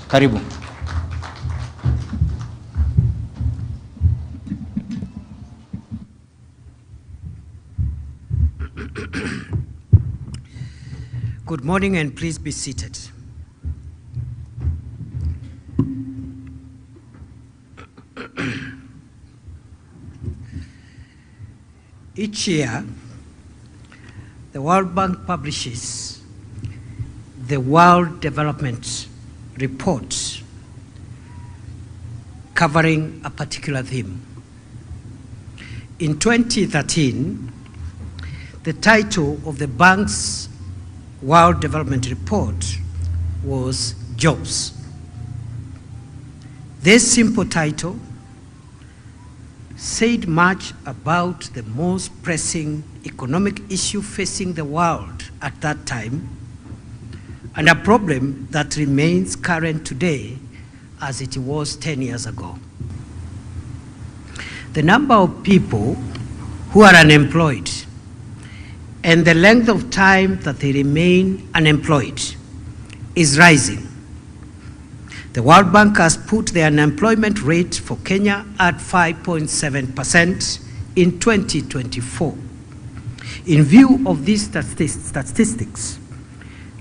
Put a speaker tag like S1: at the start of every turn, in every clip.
S1: Karibu.
S2: Good morning, and please be seated. Each year, the World Bank publishes the World Development Report covering a particular theme. In 2013, the title of the bank's World Development Report was Jobs. This simple title said much about the most pressing economic issue facing the world at that time, and a problem that remains current today as it was 10 years ago. The number of people who are unemployed and the length of time that they remain unemployed is rising. The World Bank has put the unemployment rate for Kenya at 5.7% in 2024. In view of these statistics,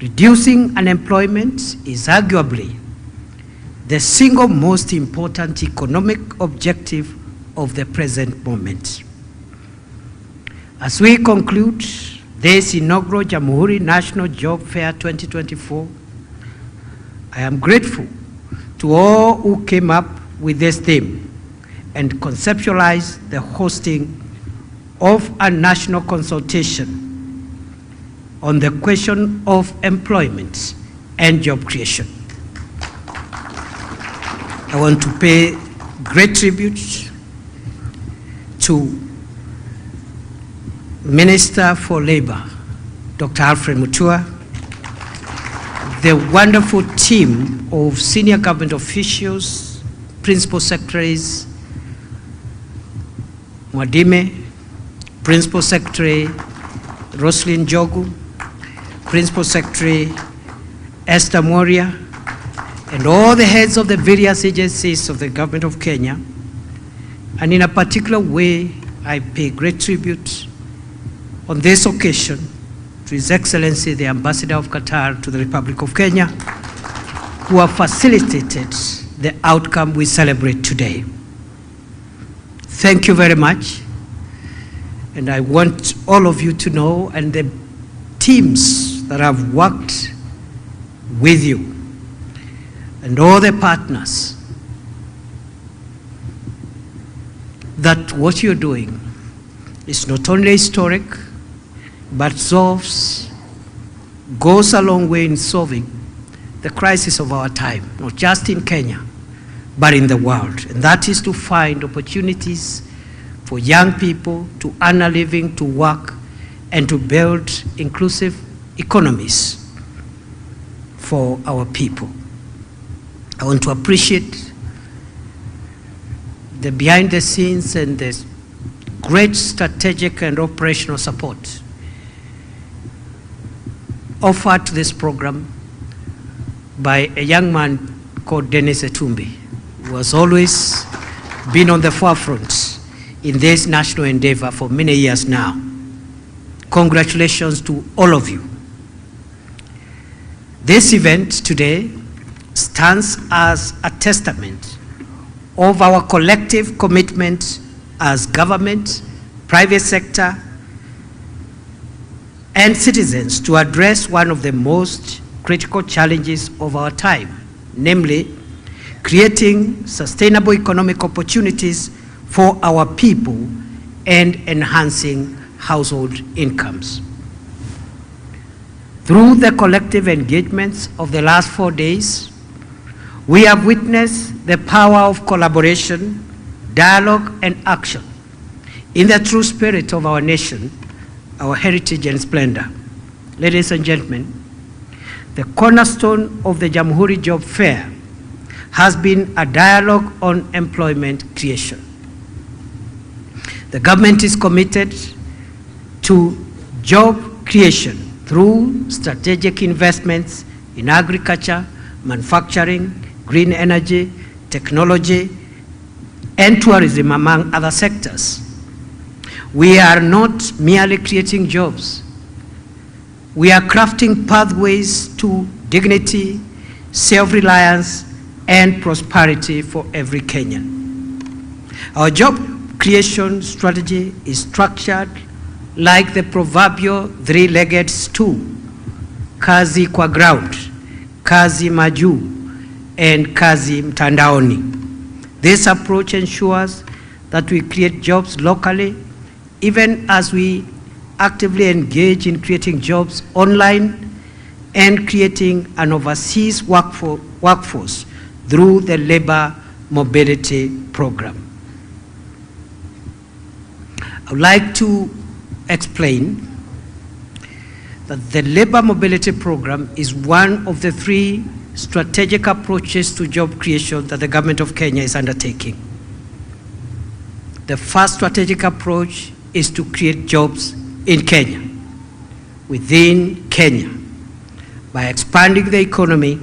S2: reducing unemployment is arguably the single most important economic objective of the present moment. As we conclude this inaugural Jamhuri National Job Fair 2024, I am grateful to all who came up with this theme and conceptualized the hosting of a national consultation on the question of employment and job creation. I want to pay great tribute to Minister for Labor, Dr. Alfred Mutua, the wonderful team of senior government officials, principal secretaries, Mwadime, Principal Secretary Roslyn Jogu, Principal Secretary Esther Moria, and all the heads of the various agencies of the government of Kenya. And in a particular way, I pay great tribute on this occasion to His Excellency the Ambassador of Qatar to the Republic of Kenya, who have facilitated the outcome we celebrate today. Thank you very much. And I want all of you to know, and the teams that have worked with you, and all the partners, that what you're doing is not only historic, but goes a long way in solving the crisis of our time, not just in Kenya, but in the world. And that is to find opportunities for young people to earn a living, to work, and to build inclusive economies for our people. I want to appreciate the behind the scenes and the great strategic and operational support offered to this program by a young man called Dennis Etumbi, who has always been on the forefront in this national endeavor for many years now. Congratulations to all of you. This event today stands as a testament of our collective commitment as government, private sector, and citizens to address one of the most critical challenges of our time, namely creating sustainable economic opportunities for our people and enhancing household incomes. Through the collective engagements of the last 4 days, we have witnessed the power of collaboration, dialogue, and action in the true spirit of our nation, our heritage and splendor. Ladies and gentlemen, the cornerstone of the Jamhuri Job Fair has been a dialogue on employment creation. The government is committed to job creation through strategic investments in agriculture, manufacturing, green energy, technology, and tourism, among other sectors. We are not merely creating jobs. We are crafting pathways to dignity, self-reliance, and prosperity for every Kenyan. Our job creation strategy is structured like the proverbial three-legged stool: kazi kwa ground, kazi majuu, and kazi mtandaoni. This approach ensures that we create jobs locally, even as we actively engage in creating jobs online and creating an overseas workforce through the labor mobility program. I would like to explain that the labor mobility program is one of the three strategic approaches to job creation that the government of Kenya is undertaking. The first strategic approach is to create jobs in Kenya, within Kenya, by expanding the economy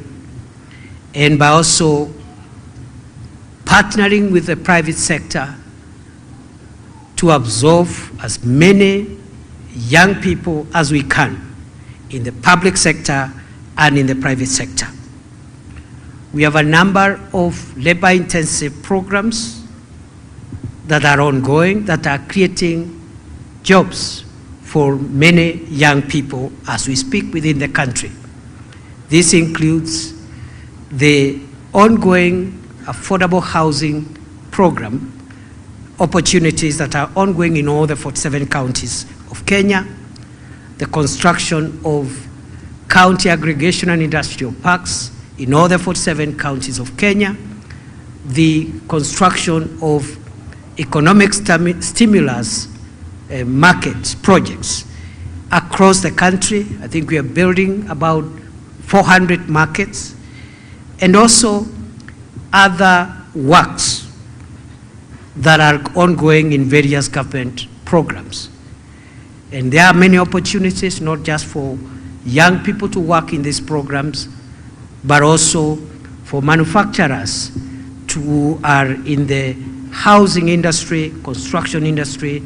S2: and by also partnering with the private sector to absorb as many young people as we can in the public sector and in the private sector. We have a number of labor-intensive programs that are ongoing that are creating jobs for many young people as we speak within the country. This includes the ongoing affordable housing program opportunities that are ongoing in all the 47 counties of Kenya, the construction of county aggregation and industrial parks in all the 47 counties of Kenya, the construction of economic stimulus market projects across the country. I think we are building about 400 markets, and also other works that are ongoing in various government programs. And there are many opportunities, not just for young people to work in these programs, but also for manufacturers who are in the housing industry, construction industry,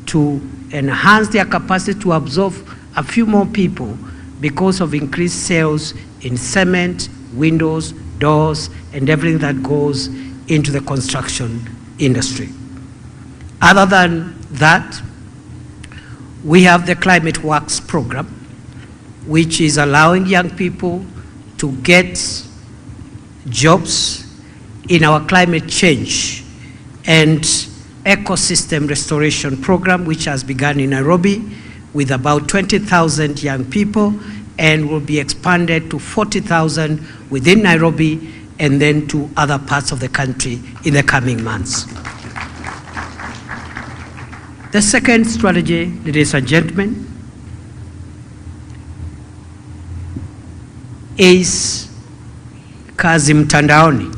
S2: to enhance their capacity to absorb a few more people because of increased sales in cement, windows, doors, and everything that goes into the construction industry. Other than that, we have the Climate Works program, which is allowing young people to get jobs in our climate change and ecosystem restoration program, which has begun in Nairobi with about 20,000 young people and will be expanded to 40,000 within Nairobi and then to other parts of the country in the coming months. The second strategy, ladies and gentlemen, is kazi mtandaoni.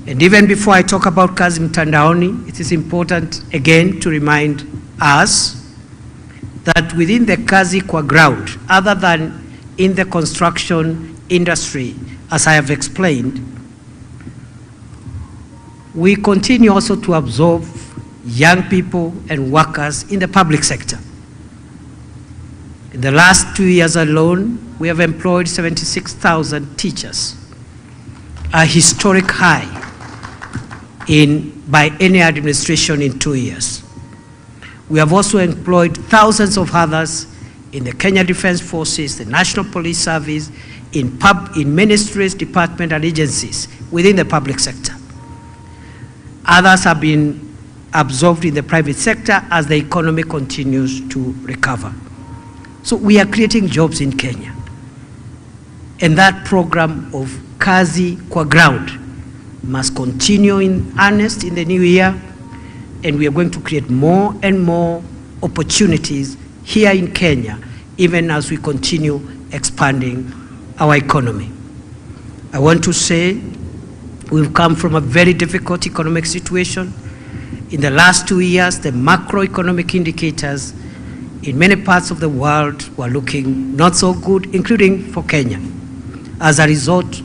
S2: And even before I talk about kazi mtandaoni, it is important again to remind us that within the kazi kwa ground, other than in the construction industry, as I have explained, we continue also to absorb young people and workers in the public sector. In the last 2 years alone, we have employed 76,000 teachers, a historic high by any administration in 2 years. We have also employed thousands of others in the Kenya Defense Forces, the National Police Service, in ministries, departments, and agencies within the public sector. Others have been absorbed in the private sector as the economy continues to recover. So we are creating jobs in Kenya. And that program of kazi kwa ground must continue in earnest in the new year, and we are going to create more and more opportunities here in Kenya, even as we continue expanding our economy. I want to say we've come from a very difficult economic situation. In the last 2 years, the macroeconomic indicators in many parts of the world were looking not so good, including for Kenya, as a result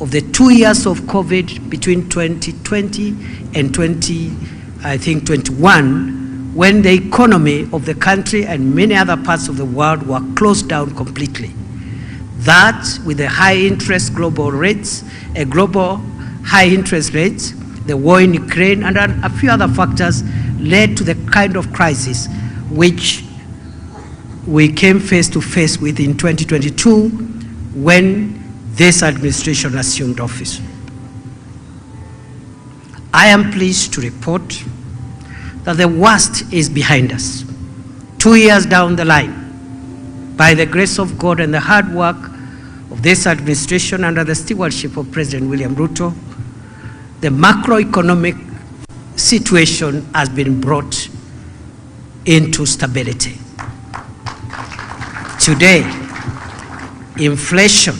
S2: of the 2 years of COVID between 2020 and 2021, when the economy of the country and many other parts of the world were closed down completely. That, with the high interest global rates, global high interest rates, the war in Ukraine, and a few other factors led to the kind of crisis which we came face to face with in 2022 when this administration assumed office. I am pleased to report that the worst is behind us. 2 years down the line, by the grace of God and the hard work of this administration under the stewardship of President William Ruto, the macroeconomic situation has been brought into stability. Today, inflation,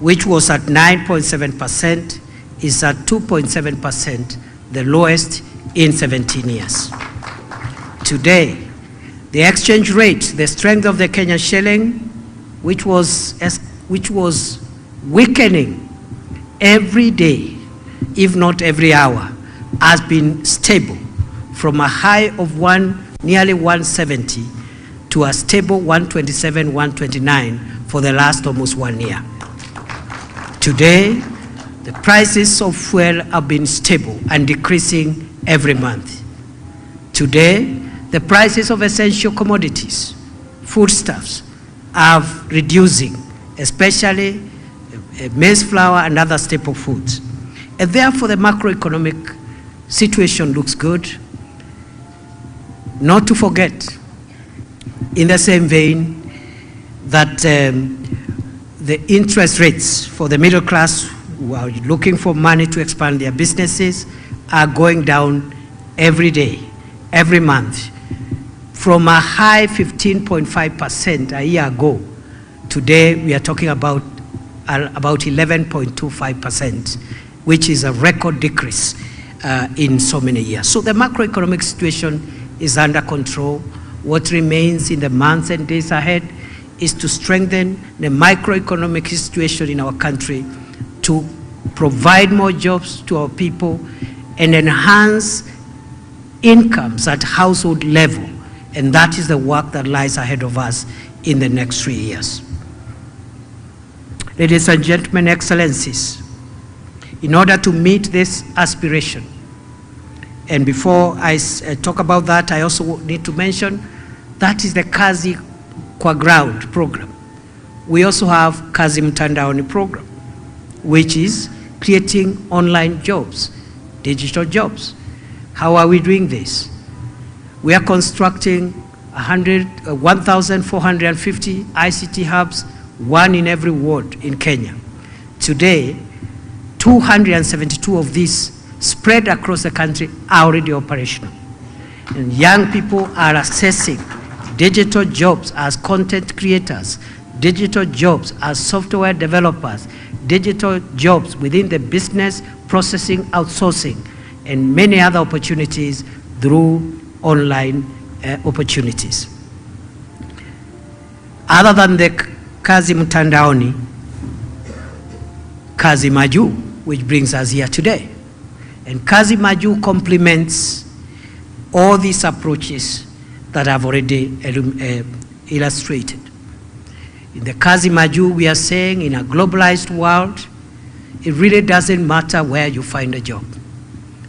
S2: which was at 9.7%, is at 2.7%, the lowest in 17 years. Today, the exchange rate, the strength of the Kenyan shilling, which was weakening every day, if not every hour, has been stable from a high of nearly 170 to a stable 127, 129 for the last almost 1 year. Today, the prices of fuel have been stable and decreasing every month. Today, the prices of essential commodities, foodstuffs, are reducing, especially maize flour and other staple foods. And therefore, the macroeconomic situation looks good. Not to forget, in the same vein, that the interest rates for the middle class who are looking for money to expand their businesses are going down every day, every month. From a high 15.5% a year ago, today we are talking about 11.25%, which is a record decrease in so many years. So the macroeconomic situation is under control. What remains in the months and days ahead is to strengthen the microeconomic situation in our country, to provide more jobs to our people and enhance incomes at household level. And that is the work that lies ahead of us in the next 3 years. Ladies and gentlemen, excellencies, in order to meet this aspiration, and before I talk about that, I also need to mention that is the Kazi Kwa Ground program. We also have Kazi Mtandaoni program, which is creating online jobs, digital jobs. How are we doing this? We are constructing 1,450 ICT hubs, one in every ward in Kenya. Today, 272 of these spread across the country are already operational. And young people are accessing digital jobs as content creators, digital jobs as software developers, digital jobs within the business processing, outsourcing, and many other opportunities through online opportunities. Other than the Kazi Mtandaoni, Kazi Maju, which brings us here today. And Kazi Maju complements all these approaches that I've already illustrated. In the Kazi Maju, we are saying in a globalized world, it really doesn't matter where you find a job.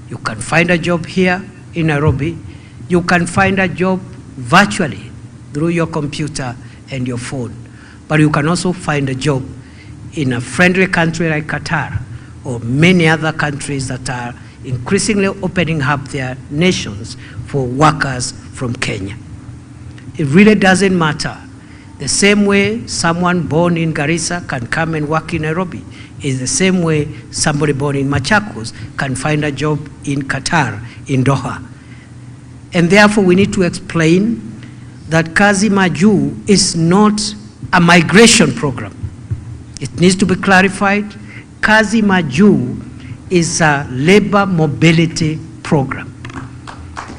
S2: You can find a job here in Nairobi. You can find a job virtually through your computer and your phone. But you can also find a job in a friendly country like Qatar or many other countries that are increasingly opening up their nations for workers from Kenya. It really doesn't matter. The same way someone born in Garissa can come and work in Nairobi is the same way somebody born in Machakos can find a job in Qatar, in Doha. And therefore we need to explain that Kazi Maju is not a migration program. It needs to be clarified. Kazi Maju is a labor mobility program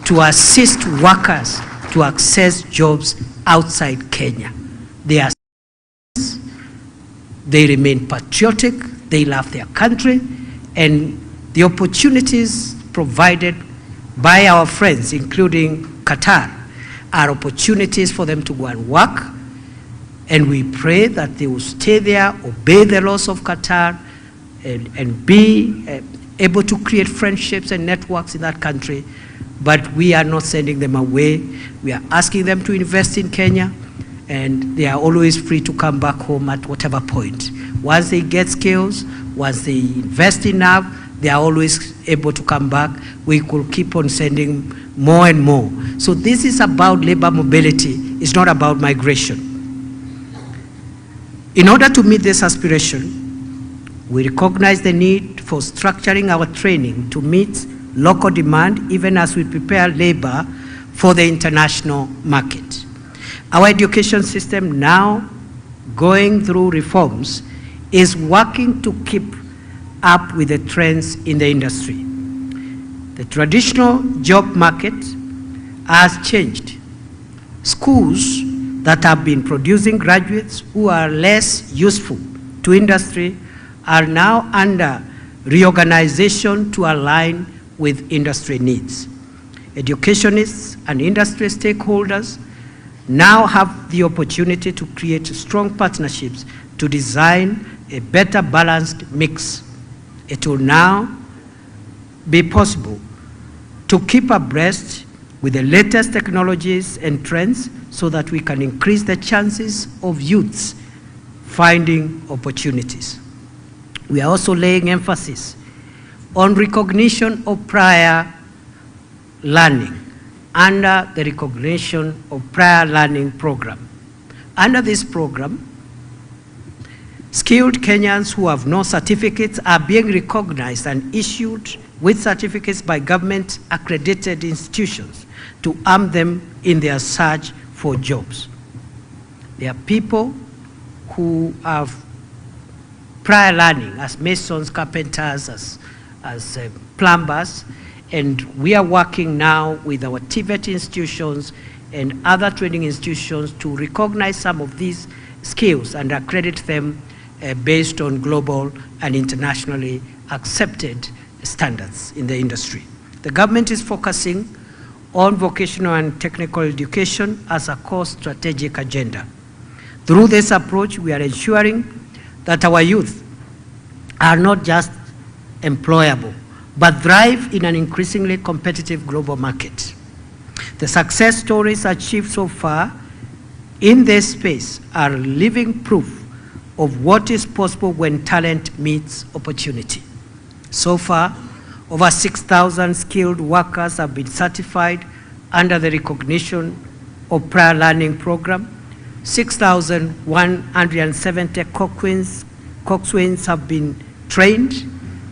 S2: to assist workers to access jobs outside Kenya. They remain patriotic, they love their country, and the opportunities provided by our friends, including Qatar, are opportunities for them to go and work, and we pray that they will stay there, obey the laws of Qatar, and be able to create friendships and networks in that country. But we are not sending them away. We are asking them to invest in Kenya, and they are always free to come back home at whatever point. Once they get skills, once they invest enough, they are always able to come back. We could keep on sending more and more. So this is about labor mobility. It's not about migration. In order to meet this aspiration, we recognize the need for structuring our training to meet local demand, even as we prepare labor for the international market. Our education system, now going through reforms, is working to keep up with the trends in the industry. The traditional job market has changed. Schools that have been producing graduates who are less useful to industry are now under reorganization to align with industry needs. Educationists and industry stakeholders now have the opportunity to create strong partnerships to design a better balanced mix. It will now be possible to keep abreast with the latest technologies and trends so that we can increase the chances of youths finding opportunities. We are also laying emphasis on recognition of prior learning under the recognition of prior learning program. Under this program, skilled Kenyans who have no certificates are being recognized and issued with certificates by government accredited institutions to arm them in their search for jobs. There are people who have prior learning as masons, carpenters, as plumbers, and we are working now with our TVET institutions and other training institutions to recognize some of these skills and accredit them based on global and internationally accepted standards in the industry. The government is focusing on vocational and technical education as a core strategic agenda. Through this approach, we are ensuring that our youth are not just employable, but thrive in an increasingly competitive global market. The success stories achieved so far in this space are living proof of what is possible when talent meets opportunity. So far, over 6,000 skilled workers have been certified under the recognition of prior learning program. 6,170 coxswains have been trained.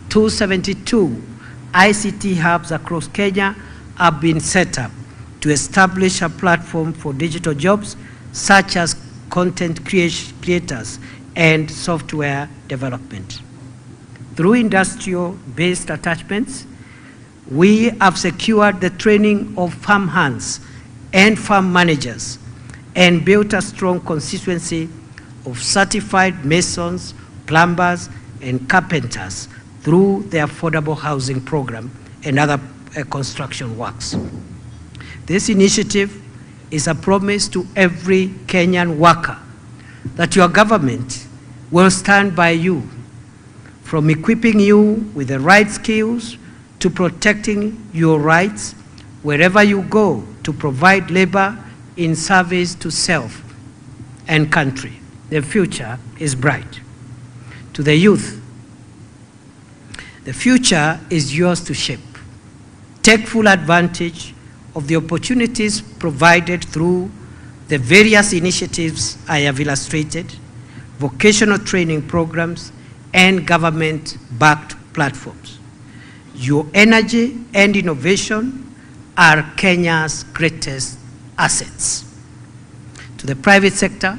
S2: 272 ICT hubs across Kenya have been set up to establish a platform for digital jobs such as content creators and software development. Through industrial-based attachments, we have secured the training of farm hands and farm managers and built a strong constituency of certified masons, plumbers, and carpenters through the affordable housing program and other construction works. This initiative is a promise to every Kenyan worker that your government will stand by you, from equipping you with the right skills to protecting your rights wherever you go to provide labor in service to self and country. The future is bright. To the youth, the future is yours to shape. Take full advantage of the opportunities provided through the various initiatives I have illustrated, vocational training programs, and government-backed platforms. Your energy and innovation are Kenya's greatest assets. To the private sector,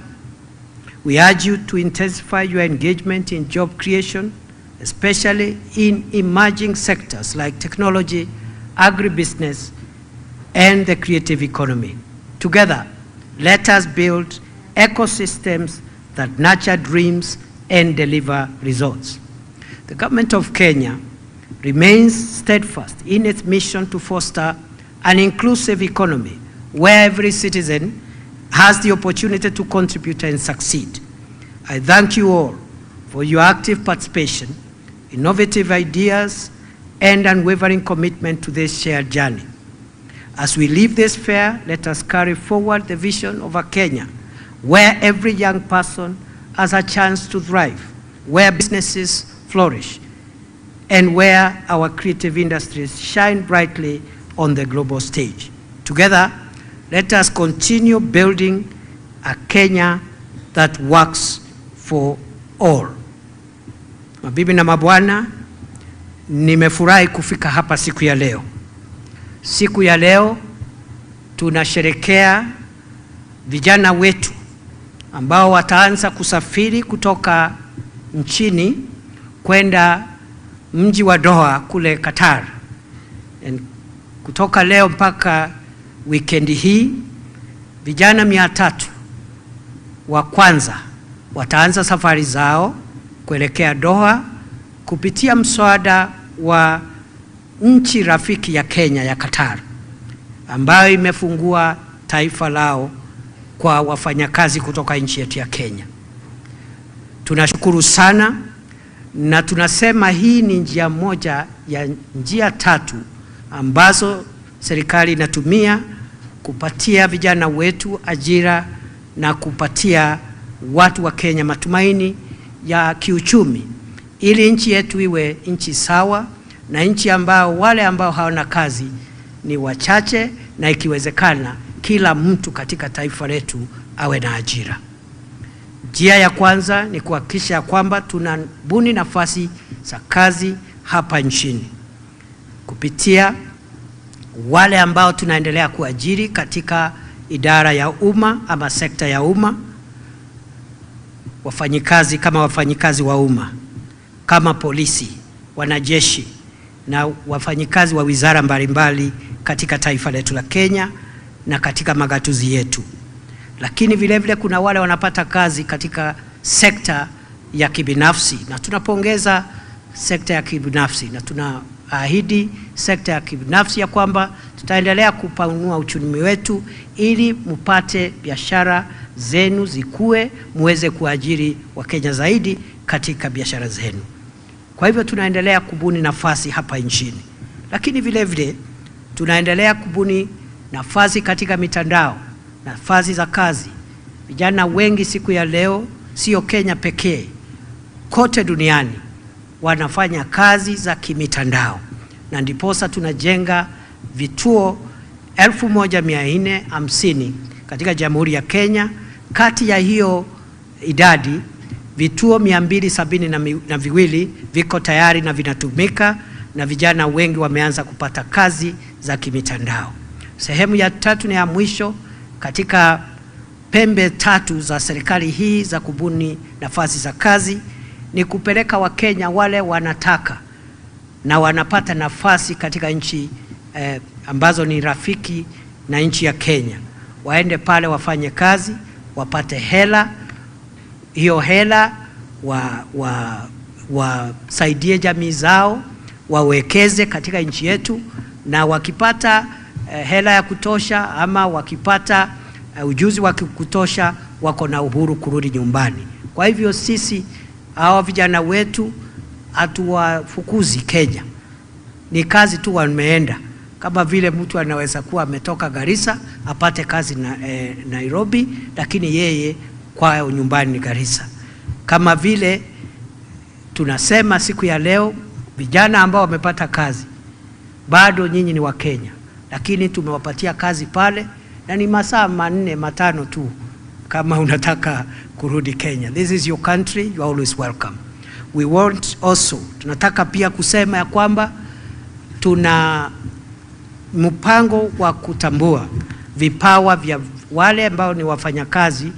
S2: we urge you to intensify your engagement in job creation, especially in emerging sectors like technology, agribusiness, and the creative economy. Together, let us build ecosystems that nurture dreams and deliver results. The government of Kenya remains steadfast in its mission to foster an inclusive economy where every citizen has the opportunity to contribute and succeed. I thank you all for your active participation, innovative ideas, and unwavering commitment to this shared journey. As we leave this fair, let us carry forward the vision of a Kenya where every young person has a chance to thrive, where businesses flourish, and where our creative industries shine brightly on the global stage. Together, let us continue building a Kenya that works for all. Mabibi na mabwana, nimefurahi kufika hapa siku ya leo. Siku ya leo tunasherekea vijana wetu ambao wataanza kusafiri kutoka nchini kwenda mji wa Doha kule Qatar. Kutoka leo mpaka weekend hii, vijana 300 wa kwanza wataanza safari zao kuelekea Doha kupitia mswada wa nchi rafiki ya Kenya ya Qatar, ambayo imefungua taifa lao kwa wafanyakazi kutoka nchi yetu ya Kenya. Tunashukuru sana na tunasema hii ni njia moja ya njia 3 ambazo serikali inatumia kupatia vijana wetu ajira na kupatia watu wa Kenya matumaini ya kiuchumi, ili nchi yetu iwe nchi sawa na nchi ambao wale ambao hawana kazi ni wachache, na ikiwezekana kila mtu katika taifa letu awe na ajira. Njia ya kwanza ni kuhakikisha kwamba tunabuni nafasi za kazi hapa nchini kupitia wale ambao tunaendelea kuajiri katika idara ya umma ama sekta ya umma, wafanyikazi kama wafanyikazi wa umma, kama polisi, wanajeshi na wafanyikazi wa wizara mbalimbali katika taifa letu la Kenya na katika magatuzi yetu. Lakini vile vile kuna wale wanapata kazi katika sekta ya kibinafsi, na tunapongeza sekta ya kibinafsi na tunaahidi sekta ya kibinafsi ya kwamba tutaendelea kupanua uchumi wetu ili mpate biashara zenu zikue, muweze kuajiri Wakenya zaidi katika biashara zenu. Kwa hivyo tunaendelea kubuni nafasi hapa nchini, lakini vile vile tunaendelea kubuni nafasi katika mitandao, nafasi za kazi. Vijana wengi siku ya leo, sio Kenya pekee, kote duniani wanafanya kazi za kimitandao, na ndiposa tunajenga vituo 1450 katika Jamhuri ya Kenya. Kati ya hiyo idadi, vituo 272 viko tayari na vinatumika, na vijana wengi wameanza kupata kazi za kimitandao. Sehemu ya 3 na ya mwisho katika pembe 3 za serikali hii za kubuni nafasi za kazi ni kupeleka Wakenya wale wanataka na wanapata nafasi katika nchi ambazo ni rafiki na nchi ya Kenya, waende pale wafanye kazi, wapate hela. Hiyo hela wasaidie jamii zao, wawekeze katika nchi yetu, na wakipata hela ya kutosha ama wakipata ujuzi wa kutosha, wako na uhuru kurudi nyumbani. Kwa hivyo sisi hawa vijana wetu hatuwafukuzi Kenya, ni kazi tu wameenda. Kama vile mtu anaweza kuwa ametoka Garissa apate kazi Nairobi, lakini yeye kwao nyumbani ni Garissa. Kama vile tunasema siku ya leo, vijana ambao wamepata kazi, bado nyinyi ni wa Kenya, lakini tumewapatia kazi pale na ni masaa 4-5 tu kama unataka kurudi Kenya. This is your country, you are always welcome. We want also, tunataka pia kusema ya kwamba tuna mpango wa kutambua vipawa vya wale ambao ni wafanyakazi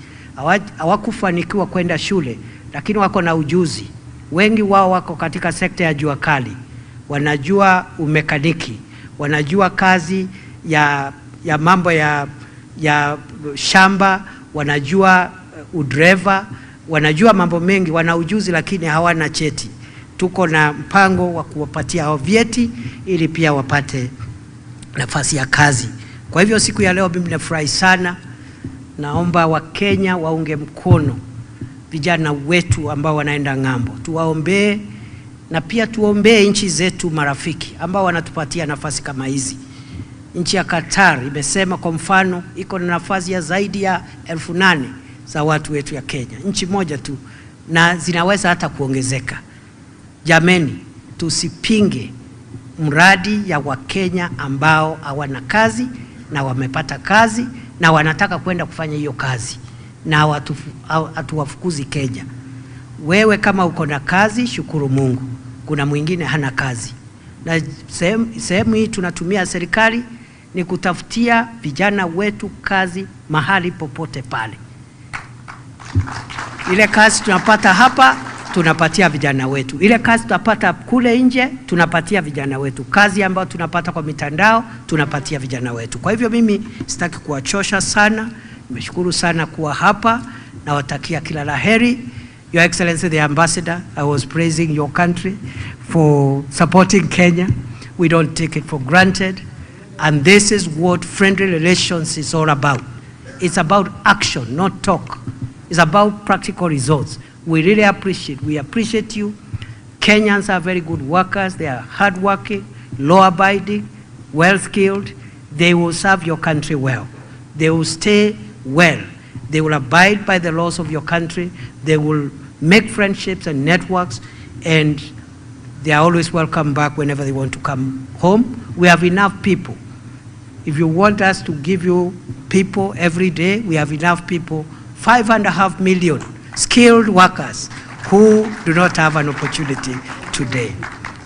S2: hawakufanikiwa kwenda shule, lakini wako na ujuzi. Wengi wao wako katika sekta ya jua kali, wanajua umekaniki, wanajua kazi ya mambo ya shamba, wanajua udreva, wanajua mambo mengi, wana ujuzi lakini hawana cheti. tuko na mpango wa kuwapatia hao vyeti ili pia wapate nafasi ya kazi. Kwa hivyo siku ya leo mimi nafurahi sana. Naomba Wakenya waunge mkono vijana wetu ambao wanaenda ng'ambo. Tuwaombee na pia tuombee nchi zetu marafiki ambao wanatupatia nafasi kama hizi. Nchi ya Qatar imesema kwa mfano iko na nafasi ya zaidi ya 8,000 za watu wetu ya Kenya. Nchi moja tu, na zinaweza hata kuongezeka. Jameni, tusipinge mradi ya Wakenya ambao hawana kazi na wamepata kazi na wanataka kwenda kufanya hiyo kazi, na hatuwafukuzi Kenya. Wewe kama uko na kazi, shukuru Mungu. Kuna mwingine hana kazi. Na sehemu hii tunatumia serikali ni kutafutia vijana wetu kazi mahali popote pale. Ile kazi tunapata hapa, tunapatia vijana wetu. Ile kazi tunapata kule nje, tunapatia vijana wetu. Kazi ambayo tunapata kwa mitandao, tunapatia vijana wetu. Kwa hivyo mimi sitaki kuwachosha sana. Nimeshukuru sana kuwa hapa na watakia kila laheri. Your Excellency the Ambassador, I was praising your country for supporting Kenya. We don't take it for granted. And this is what friendly relations is all about. It's about action, not talk. It's about practical results. We really appreciate you. Kenyans are very good workers. They are hardworking, law-abiding, well-skilled. They will serve your country well. They will stay well. They will abide by the laws of your country. They will make friendships and networks, and they are always welcome back whenever they want to come home. We have enough people. If you want us to give you people every day, we have enough people, 5.5 million skilled workers who do not have an opportunity today.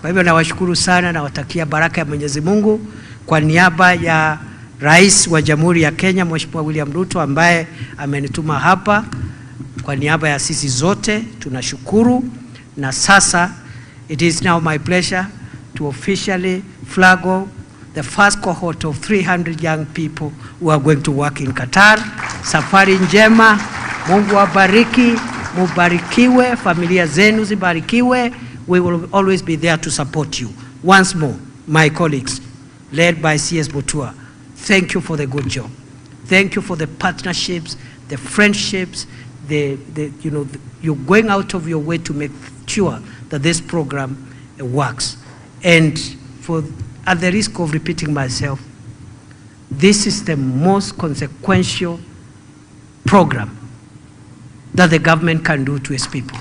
S2: Kwa hivyo nawashukuru sana na watakia baraka ya Mwenyezi Mungu kwa niaba ya Rais wa Jamhuri ya Kenya Mheshimiwa William Ruto ambaye amenituma hapa. Kwa niaba ya sisi zote tunashukuru, na sasa it is now my pleasure to officially flag off the first cohort of 300 young people who are going to work in Qatar. Safari njema, Mungu awabariki, mubarikiwe, familia zenu zibarikiwe. We will always be there to support you. Once more, my colleagues, led by CS Butua, thank you for the good job. Thank you for the partnerships, the friendships, you're going out of your way to make sure that this program works. And at the risk of repeating myself, this is the most consequential program that the government can do to its people.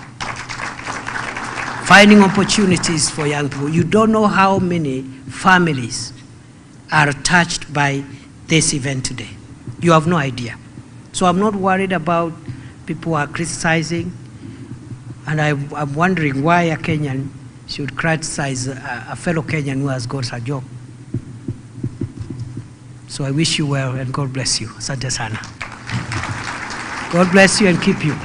S2: Finding opportunities for young people. You don't know how many families are touched by this event today. You have no idea. So I'm not worried about people are criticizing, and I'm wondering why a Kenyan should criticize a fellow Kenyan who has got a job. So I wish you well and God bless you. Asante sana. God bless you and keep you.